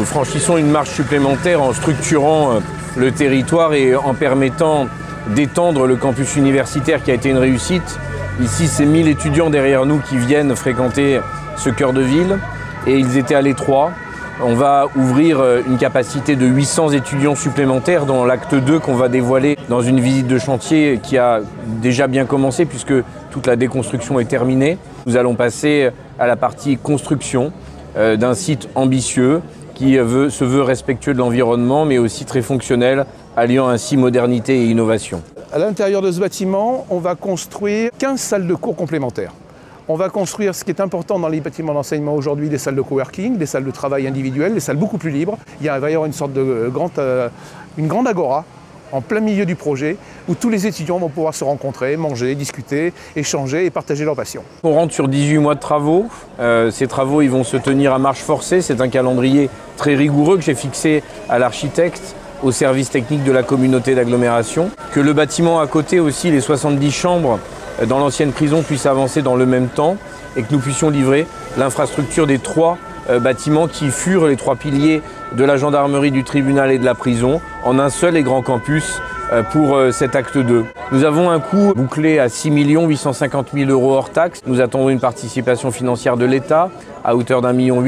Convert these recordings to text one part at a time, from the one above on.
Nous franchissons une marche supplémentaire en structurant le territoire et en permettant d'étendre le campus universitaire qui a été une réussite. Ici, c'est 1000 étudiants derrière nous qui viennent fréquenter ce cœur de ville et ils étaient à l'étroit. On va ouvrir une capacité de 800 étudiants supplémentaires dans l'acte 2 qu'on va dévoiler dans une visite de chantier qui a déjà bien commencé puisque toute la déconstruction est terminée. Nous allons passer à la partie construction d'un site ambitieux qui se veut respectueux de l'environnement mais aussi très fonctionnel, alliant ainsi modernité et innovation. À l'intérieur de ce bâtiment, on va construire 15 salles de cours complémentaires. On va construire ce qui est important dans les bâtiments d'enseignement aujourd'hui, des salles de coworking, des salles de travail individuelles, des salles beaucoup plus libres. Il va y avoir une sorte de grande agora en plein milieu du projet où tous les étudiants vont pouvoir se rencontrer, manger, discuter, échanger et partager leur passion. On rentre sur 18 mois de travaux. Ces travaux ils vont se tenir à marche forcée. C'est un calendrier très rigoureux que j'ai fixé à l'architecte, au service technique de la communauté d'agglomération. Que le bâtiment à côté aussi, les 70 chambres dans l'ancienne prison puissent avancer dans le même temps et que nous puissions livrer l'infrastructure des 3 bâtiments qui furent les 3 piliers de la gendarmerie, du tribunal et de la prison en un seul et grand campus pour cet acte 2. Nous avons un coût bouclé à 6 850 000 € hors taxe. Nous attendons une participation financière de l'État à hauteur d'1,8 million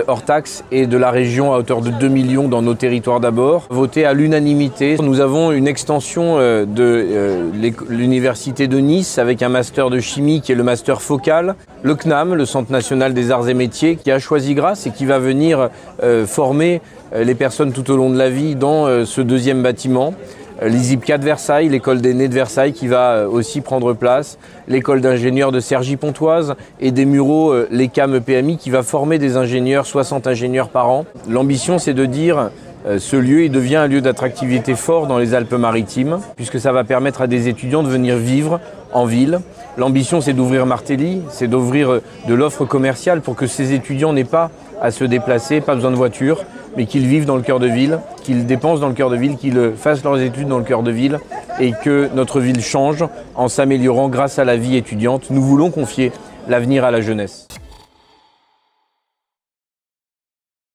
hors taxe et de la région à hauteur de 2 millions dans nos territoires d'abord, voté à l'unanimité. Nous avons une extension de l'Université de Nice avec un master de chimie qui est le master focal, le CNAM, le Centre national des arts et métiers, qui a choisi Grasse et qui va venir former les personnes tout au long de la vie dans ce 2e bâtiment. L'ISIPCA de Versailles, l'école d'aînés de Versailles qui va aussi prendre place, l'école d'ingénieurs de Cergy-Pontoise et des Mureaux, l'ECAM EPMI qui va former des ingénieurs, 60 ingénieurs par an. L'ambition c'est de dire ce lieu il devient un lieu d'attractivité fort dans les Alpes-Maritimes puisque ça va permettre à des étudiants de venir vivre en ville. L'ambition c'est d'ouvrir Martelly, c'est d'ouvrir de l'offre commerciale pour que ces étudiants n'aient pas à se déplacer, pas besoin de voiture, mais qu'ils vivent dans le cœur de ville, qu'ils dépensent dans le cœur de ville, qu'ils fassent leurs études dans le cœur de ville et que notre ville change en s'améliorant grâce à la vie étudiante. Nous voulons confier l'avenir à la jeunesse.